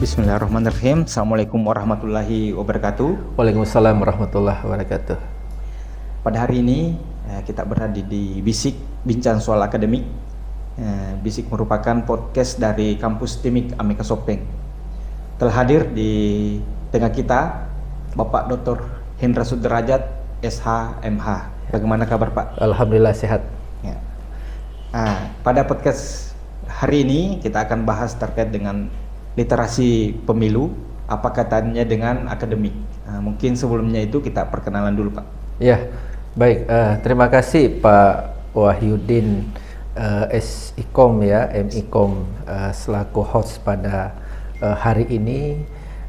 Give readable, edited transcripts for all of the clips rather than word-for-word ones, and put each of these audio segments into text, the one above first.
Bismillahirrahmanirrahim. Assalamualaikum warahmatullahi wabarakatuh. Waalaikumsalam warahmatullahi wabarakatuh. Pada hari ini kita berada di Bisik, Bincang Soal Akademik. Bisik merupakan podcast dari kampus Timik Ameka Sopeng. Telah hadir di tengah kita Bapak Dr. Hendra Sudrajat, SH.MH. Bagaimana kabar Pak? Alhamdulillah sehat. Ya. Pada podcast hari ini kita akan bahas terkait dengan literasi pemilu, apa katanya dengan akademik. Mungkin sebelumnya itu kita perkenalan dulu Pak. Ya, baik. Terima kasih Pak Wahyudin SIKOM ya, MIKOM selaku host pada hari ini.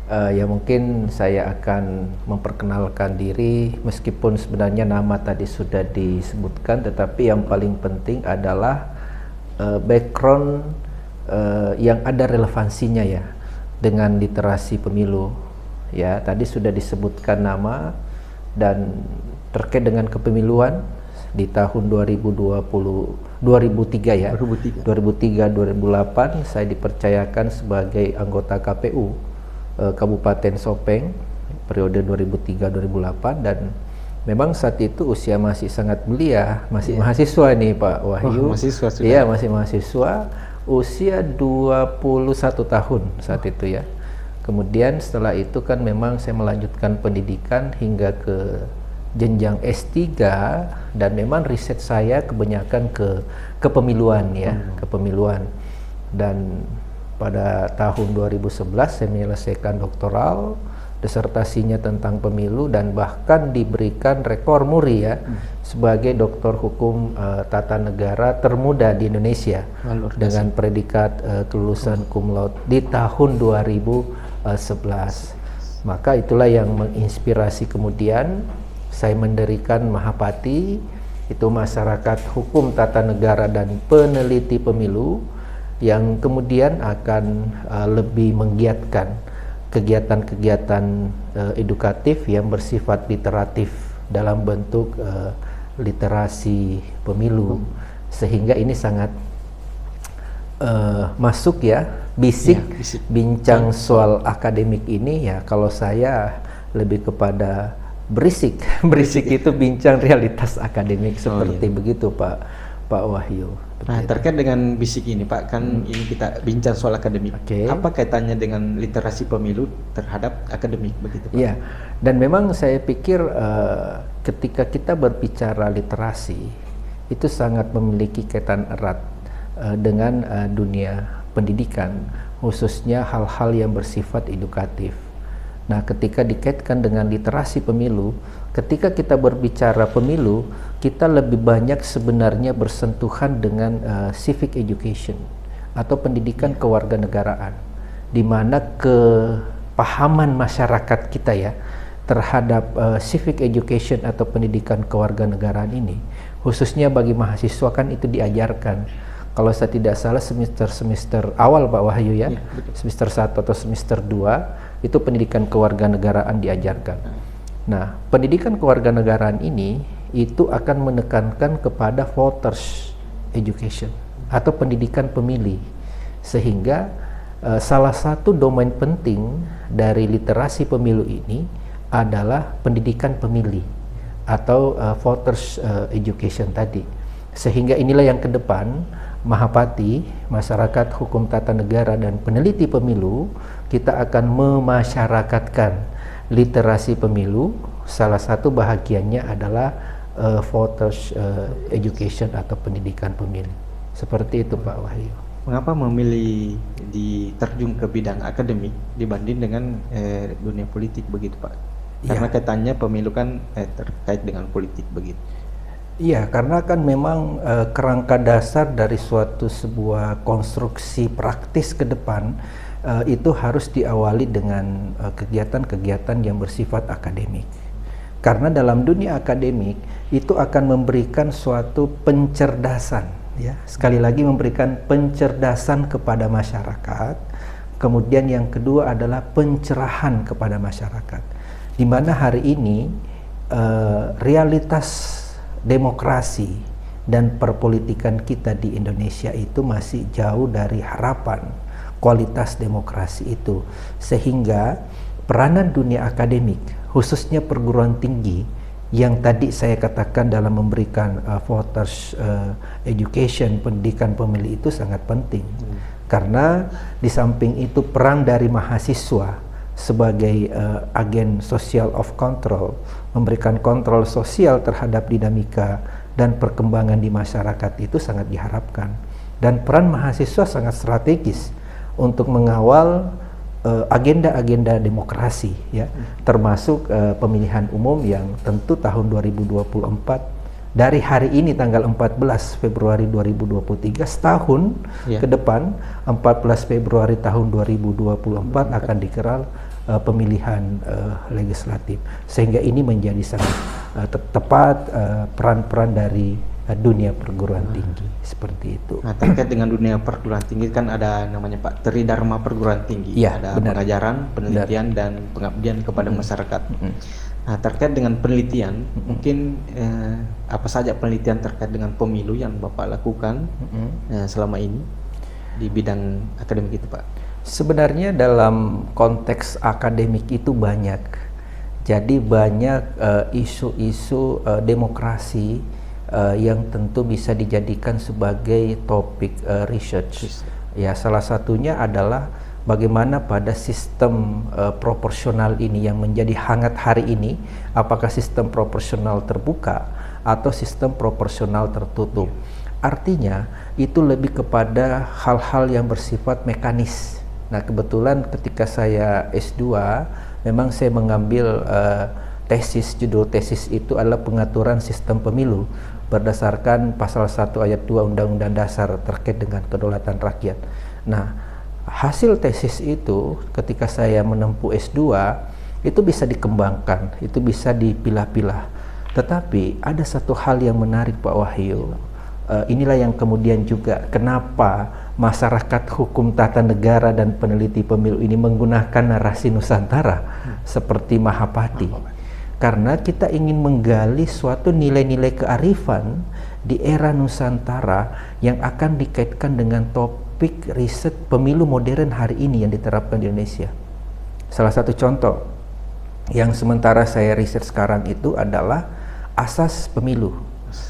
Ya mungkin saya akan memperkenalkan diri meskipun sebenarnya nama tadi sudah disebutkan, tetapi yang paling penting adalah background yang ada relevansinya ya dengan literasi pemilu. Ya, tadi sudah disebutkan nama dan terkait dengan kepemiluan di tahun 2003 ya. 2003-2008 saya dipercayakan sebagai anggota KPU Kabupaten Sopeng periode 2003-2008, dan memang saat itu usia masih sangat belia, masih mahasiswa nih Pak Wahyu. Mahasiswa sudah. Iya, masih mahasiswa, usia 21 tahun saat itu ya. Kemudian setelah itu kan memang saya melanjutkan pendidikan hingga ke jenjang S3, dan memang riset saya kebanyakan ke kepemiluan ya, kepemiluan. Dan pada tahun 2011 saya menyelesaikan doktoral, disertasinya tentang pemilu, dan bahkan diberikan rekor muri ya sebagai doktor hukum tata negara termuda di Indonesia dengan predikat kelulusan cum laude di tahun 2011. Maka itulah yang menginspirasi kemudian saya mendirikan Mahapati, itu Masyarakat Hukum Tata Negara dan Peneliti Pemilu, yang kemudian akan lebih menggiatkan kegiatan-kegiatan edukatif yang bersifat literatif dalam bentuk literasi pemilu, sehingga ini sangat masuk ya, bisik, bincang soal akademik ini ya. Kalau saya lebih kepada berisik itu bincang realitas akademik seperti begitu Pak Wahyu. Nah, terkait dengan bisik ini Pak, kan ini kita bincang soal akademik. Apa kaitannya dengan literasi pemilu terhadap akademik begitu Pak? Iya, dan memang saya pikir ketika kita berbicara literasi itu sangat memiliki kaitan erat dengan dunia pendidikan, khususnya hal-hal yang bersifat edukatif. Nah, ketika dikaitkan dengan literasi pemilu, ketika kita berbicara pemilu, kita lebih banyak sebenarnya bersentuhan dengan civic education atau pendidikan kewarganegaraan, di mana kepahaman masyarakat kita ya terhadap civic education atau pendidikan kewarganegaraan ini, khususnya bagi mahasiswa kan itu diajarkan. Kalau saya tidak salah semester awal Pak Wahyu ya, semester 1 atau semester 2 itu pendidikan kewarganegaraan diajarkan. Nah, pendidikan kewarganegaraan ini itu akan menekankan kepada voters education atau pendidikan pemilih, sehingga salah satu domain penting dari literasi pemilu ini adalah pendidikan pemilih atau voters education tadi. Sehingga inilah yang ke depan Mahapati, Masyarakat Hukum Tata Negara dan Peneliti Pemilu, kita akan memasyarakatkan literasi pemilu. Salah satu bahagiannya adalah voters education atau pendidikan pemilih. Seperti itu Pak Wahyu. Mengapa memilih terjun ke bidang akademik dibanding dengan dunia politik begitu Pak? Karena kaitannya pemilu kan terkait dengan politik begitu. Iya, karena kan memang kerangka dasar dari sebuah konstruksi praktis ke depan itu harus diawali dengan kegiatan-kegiatan yang bersifat akademik. Karena dalam dunia akademik itu akan memberikan suatu pencerdasan, ya. Sekali lagi memberikan pencerdasan kepada masyarakat. Kemudian yang kedua adalah pencerahan kepada masyarakat. Di mana hari ini realitas demokrasi dan perpolitikan kita di Indonesia itu masih jauh dari harapan kualitas demokrasi itu, sehingga peranan dunia akademik khususnya perguruan tinggi yang tadi saya katakan dalam memberikan voters education, pendidikan pemilih itu sangat penting. Karena di samping itu peran dari mahasiswa sebagai agen social of control, memberikan kontrol sosial terhadap dinamika dan perkembangan di masyarakat itu sangat diharapkan. Dan peran mahasiswa sangat strategis untuk mengawal agenda-agenda demokrasi, ya, termasuk pemilihan umum yang tentu tahun 2024 dari hari ini tanggal 14 Februari 2023 setahun ke depan, 14 Februari tahun 2024 akan digelar pemilihan legislatif, sehingga ini menjadi sangat tepat peran-peran dari dunia perguruan tinggi seperti itu. Nah, terkait dengan dunia perguruan tinggi kan ada namanya Pak Tridharma Perguruan Tinggi, ya, ada benar. pengajaran, penelitian dan pengabdian kepada masyarakat. Nah, terkait dengan penelitian, mungkin apa saja penelitian terkait dengan pemilu yang Bapak lakukan selama ini di bidang akademik itu, Pak? Sebenarnya dalam konteks akademik itu banyak. Jadi banyak isu-isu demokrasi yang tentu bisa dijadikan sebagai topik research. Ya, salah satunya adalah bagaimana pada sistem proporsional ini yang menjadi hangat hari ini, apakah sistem proporsional terbuka atau sistem proporsional tertutup. Artinya itu lebih kepada hal-hal yang bersifat mekanis. Nah, kebetulan ketika saya S2 memang saya mengambil tesis, judul tesis itu adalah pengaturan sistem pemilu berdasarkan pasal 1 ayat 2 Undang-Undang Dasar terkait dengan kedaulatan rakyat. Nah, hasil tesis itu ketika saya menempuh S2 itu bisa dikembangkan, itu bisa dipilah-pilah. Tetapi ada satu hal yang menarik Pak Wahyu. Inilah yang kemudian juga kenapa masyarakat hukum tata negara dan peneliti pemilu ini menggunakan narasi Nusantara seperti Mahapati. Karena kita ingin menggali suatu nilai-nilai kearifan di era Nusantara yang akan dikaitkan dengan topik riset pemilu modern hari ini yang diterapkan di Indonesia. Salah satu contoh yang sementara saya riset sekarang itu adalah asas pemilu.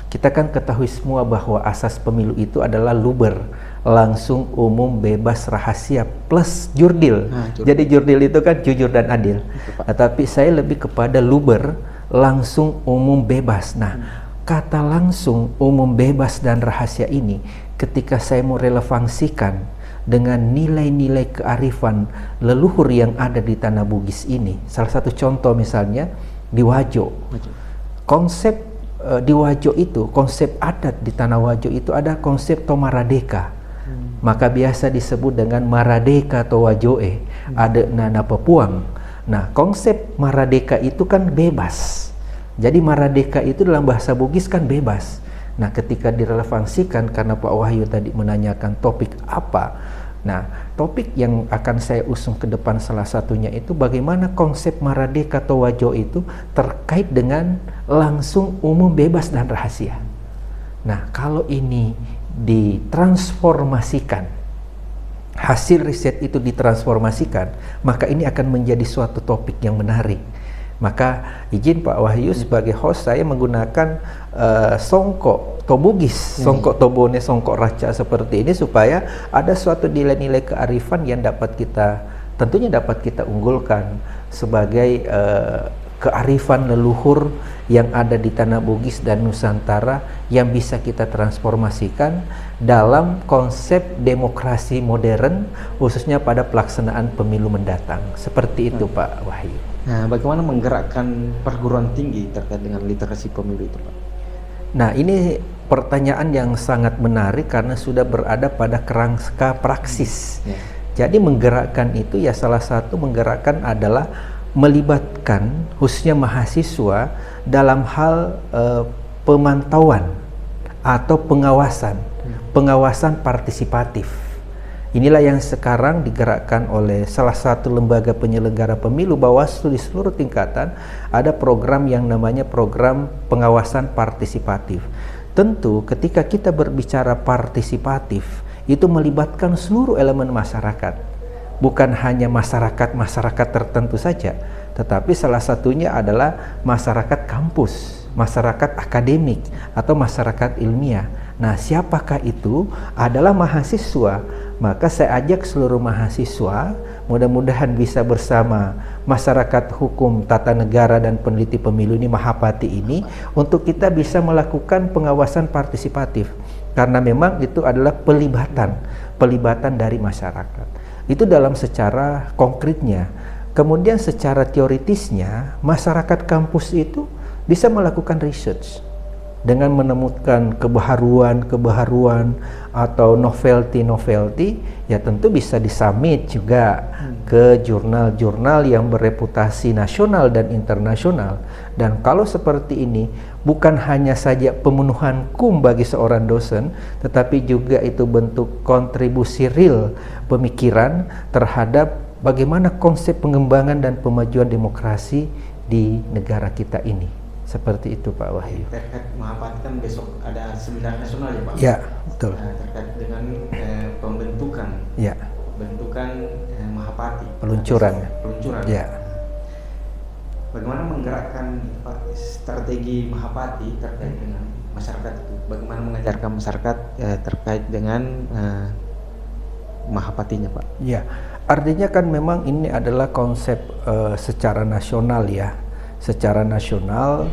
Kita kan ketahui semua bahwa asas pemilu itu adalah luber, langsung, umum, bebas, rahasia, plus jurdil. Jadi jurdil itu kan jujur dan adil. Tapi saya lebih kepada luber, langsung, umum, bebas. Nah, kata langsung, umum, bebas, dan rahasia ini ketika saya mau relevansikan dengan nilai-nilai kearifan leluhur yang ada di Tanah Bugis ini. Salah satu contoh misalnya di Wajo. Konsep di Wajo itu, konsep adat di Tanah Wajo itu ada konsep Tomaradeka. Maka biasa disebut dengan Maradeka atau Wajoe, ada Nana Pepuang. Nah, konsep Maradeka itu kan bebas. Jadi Maradeka itu dalam bahasa Bugis kan bebas. Nah, ketika direlevansikan karena Pak Wahyu tadi menanyakan topik apa. Nah, topik yang akan saya usung ke depan salah satunya itu bagaimana konsep Maradeka atau Wajo itu terkait dengan langsung, umum, bebas, dan rahasia. Nah, kalau ini ditransformasikan, hasil riset itu ditransformasikan, maka ini akan menjadi suatu topik yang menarik. Maka izin Pak Wahyu sebagai host saya menggunakan songkok Tobugis, songkok Tobone, songkok Raca seperti ini supaya ada suatu nilai-nilai kearifan yang tentunya dapat kita unggulkan sebagai kearifan leluhur yang ada di Tanah Bugis dan Nusantara yang bisa kita transformasikan dalam konsep demokrasi modern khususnya pada pelaksanaan pemilu mendatang. Seperti itu Pak Wahyu. Nah, bagaimana menggerakkan perguruan tinggi terkait dengan literasi pemilu itu, Pak? Nah, ini pertanyaan yang sangat menarik karena sudah berada pada kerangka praksis. Jadi menggerakkan itu ya salah satu menggerakkan adalah melibatkan khususnya mahasiswa dalam hal pemantauan atau pengawasan partisipatif. Inilah yang sekarang digerakkan oleh salah satu lembaga penyelenggara pemilu, Bawaslu, di seluruh tingkatan. Ada program yang namanya program pengawasan partisipatif. Tentu ketika kita berbicara partisipatif, itu melibatkan seluruh elemen masyarakat, bukan hanya masyarakat tertentu saja, tetapi salah satunya adalah masyarakat kampus, masyarakat akademik, atau masyarakat ilmiah. Nah, siapakah itu? Adalah mahasiswa. Maka saya ajak seluruh mahasiswa, mudah-mudahan bisa bersama masyarakat hukum, tata negara, dan peneliti pemilu ini, Mahapati ini, untuk kita bisa melakukan pengawasan partisipatif. Karena memang itu adalah pelibatan dari masyarakat. Itu dalam secara konkretnya. Kemudian secara teoritisnya, masyarakat kampus itu bisa melakukan research dengan menemukan kebaharuan atau novelty, ya tentu bisa disubmit juga ke jurnal-jurnal yang bereputasi nasional dan internasional. Dan kalau seperti ini, bukan hanya saja pemenuhan KUM bagi seorang dosen, tetapi juga itu bentuk kontribusi real pemikiran terhadap bagaimana konsep pengembangan dan pemajuan demokrasi di negara kita ini. Seperti itu Pak Wahyu. Terkait Mahapati kan besok ada seminar nasional ya Pak? Ya, betul. Terkait dengan pembentukan Mahapati. Peluncuran. Ya. Bagaimana menggerakkan strategi Mahapati terkait dengan masyarakat itu? Bagaimana mengajarkan masyarakat terkait dengan Mahapatinya Pak? Ya, artinya kan memang ini adalah konsep secara nasional ya. Secara nasional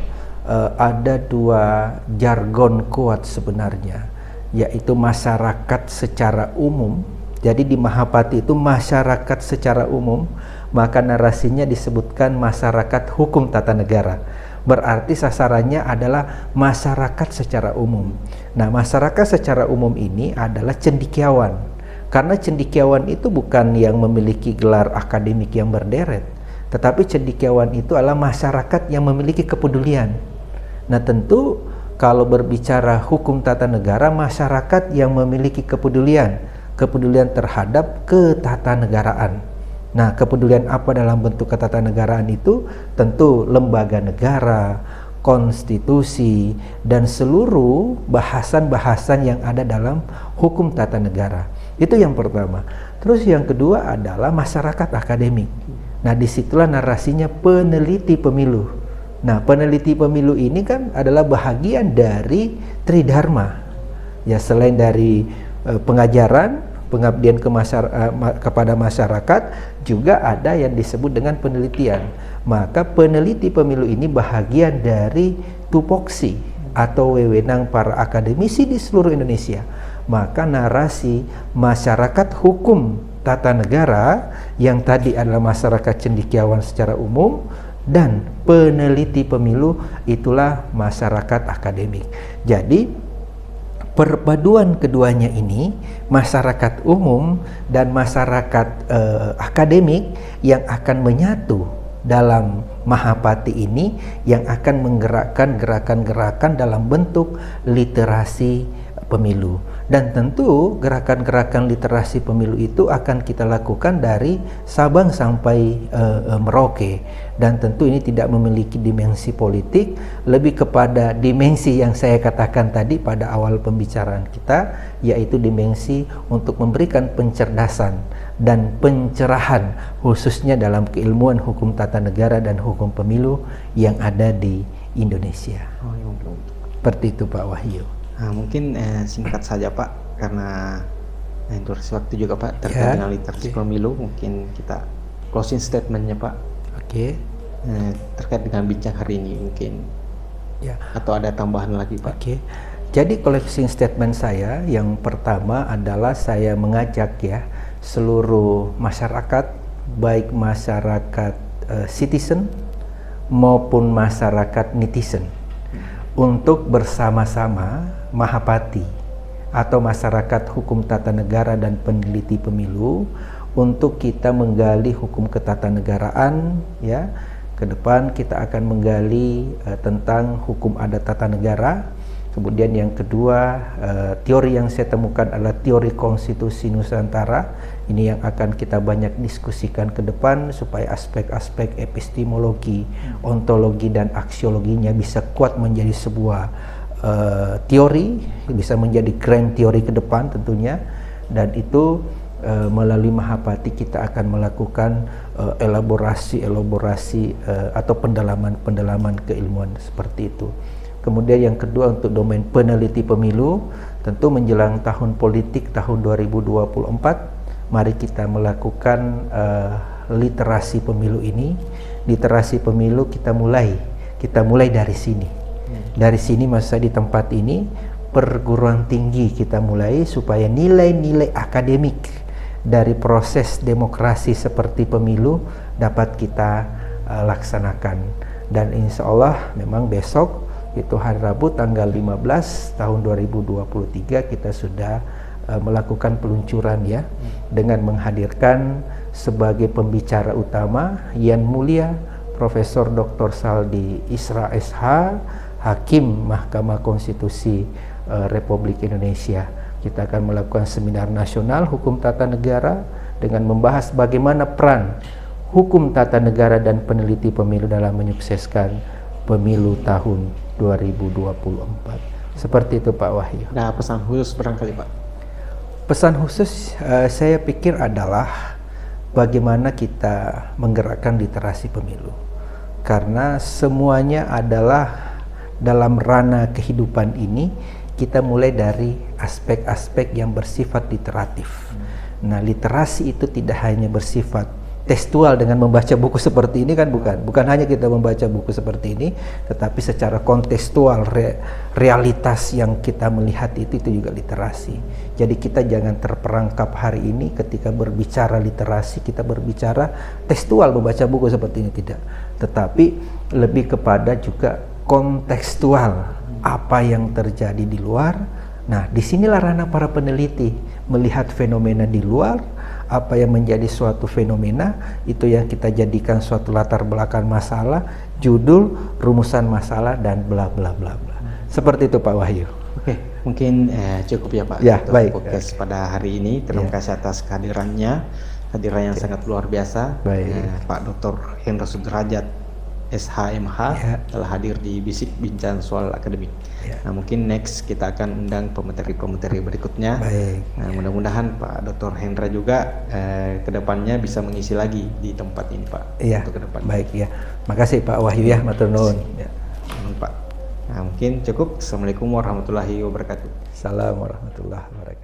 ada dua jargon kuat sebenarnya, yaitu masyarakat secara umum. Jadi di Mahapati itu masyarakat secara umum, maka narasinya disebutkan masyarakat hukum tata negara. Berarti sasarannya adalah masyarakat secara umum. Nah, masyarakat secara umum ini adalah cendekiawan. Karena cendekiawan itu bukan yang memiliki gelar akademik yang berderet, tetapi cendekiawan itu adalah masyarakat yang memiliki kepedulian. Nah, tentu kalau berbicara hukum tata negara, masyarakat yang memiliki kepedulian terhadap ketatanegaraan. Nah, kepedulian apa dalam bentuk ketatanegaraan itu? Tentu lembaga negara, konstitusi, dan seluruh bahasan-bahasan yang ada dalam hukum tata negara. Itu yang pertama. Terus yang kedua adalah masyarakat akademik. Nah, disitulah narasinya peneliti pemilu. Nah, peneliti pemilu ini kan adalah bahagian dari Tridharma. Ya, selain dari pengajaran, pengabdian kepada masyarakat, juga ada yang disebut dengan penelitian. Maka peneliti pemilu ini bahagian dari tupoksi atau wewenang para akademisi di seluruh Indonesia. Maka narasi masyarakat hukum tata negara yang tadi adalah masyarakat cendekiawan secara umum, dan peneliti pemilu itulah masyarakat akademik. Jadi perpaduan keduanya ini, masyarakat umum dan masyarakat akademik, yang akan menyatu dalam Mahapati ini, yang akan menggerakkan gerakan-gerakan dalam bentuk literasi pemilu. Dan tentu gerakan-gerakan literasi pemilu itu akan kita lakukan dari Sabang sampai Merauke. Dan tentu ini tidak memiliki dimensi politik, lebih kepada dimensi yang saya katakan tadi pada awal pembicaraan kita, yaitu dimensi untuk memberikan pencerdasan dan pencerahan khususnya dalam keilmuan hukum tata negara dan hukum pemilu yang ada di Indonesia. Seperti itu Pak Wahyu. Nah, mungkin singkat saja Pak, karena durasi waktu juga Pak terkait dengan literasi pemilu, mungkin kita closing statementnya Pak. Terkait dengan bincang hari ini mungkin, atau ada tambahan lagi Pak? Jadi closing statement saya yang pertama adalah saya mengajak seluruh masyarakat, baik masyarakat citizen maupun masyarakat netizen, untuk bersama-sama Mahapati atau masyarakat hukum tata negara dan peneliti pemilu, untuk kita menggali hukum ketatanegaraan. Ke depan kita akan menggali tentang hukum adat tata negara. Kemudian yang kedua, teori yang saya temukan adalah teori konstitusi Nusantara. Ini yang akan kita banyak diskusikan ke depan, supaya aspek-aspek epistemologi, ontologi, dan aksiologinya bisa kuat menjadi sebuah teori, bisa menjadi grand teori ke depan tentunya. dan itu melalui Mahapati kita akan melakukan elaborasi atau pendalaman keilmuan seperti itu. Kemudian yang kedua, untuk domain peneliti pemilu, tentu menjelang tahun politik tahun 2024, mari kita melakukan literasi pemilu ini. Literasi pemilu kita mulai dari sini. Dari sini, masa di tempat ini perguruan tinggi kita mulai, supaya nilai-nilai akademik dari proses demokrasi seperti pemilu dapat kita laksanakan. Dan insya Allah memang besok, itu hari Rabu tanggal 15 tahun 2023, kita sudah melakukan peluncuran ya, dengan menghadirkan sebagai pembicara utama Yang Mulia Profesor Dr. Saldi Isra SH, Hakim Mahkamah Konstitusi Republik Indonesia. Kita akan melakukan seminar nasional hukum tata negara dengan membahas bagaimana peran hukum tata negara dan peneliti pemilu dalam menyukseskan pemilu tahun 2024. Seperti itu Pak Wahyu. Nah, pesan khusus barangkali Pak. Pesan khusus saya pikir adalah bagaimana kita menggerakkan literasi pemilu. Karena semuanya adalah dalam ranah kehidupan ini, kita mulai dari aspek-aspek yang bersifat literatif. Nah, literasi itu tidak hanya bersifat tekstual dengan membaca buku seperti ini kan, bukan hanya kita membaca buku seperti ini, tetapi secara kontekstual, realitas yang kita melihat itu juga literasi. Jadi kita jangan terperangkap hari ini ketika berbicara literasi, kita berbicara tekstual membaca buku seperti ini, tidak. Tetapi lebih kepada juga kontekstual, apa yang terjadi di luar. Nah, disinilah ranah para peneliti melihat fenomena di luar, apa yang menjadi suatu fenomena itu yang kita jadikan suatu latar belakang masalah, judul, rumusan masalah, dan bla bla bla bla. Seperti itu Pak Wahyu. Oke, mungkin cukup ya Pak Ya, untuk baik. podcast pada hari ini. Terima kasih atas kehadirannya yang sangat luar biasa. Baik. Pak Dr. Hendra Sudrajat SHMH telah hadir di Bisik Bincang Soal Akademik. Nah, mungkin next kita akan undang pemateri-pemateri berikutnya. Baik. Nah, mudah-mudahan Pak Dr. Hendra juga kedepannya bisa mengisi lagi di tempat ini Pak. Iya. Untuk kedepan. Baik ya. Makasih Pak Wahyu ya, matur nuwun. Ya. Pak. Nah, mungkin cukup. Assalamualaikum warahmatullahi wabarakatuh. Assalamualaikum warahmatullahi wabarakatuh.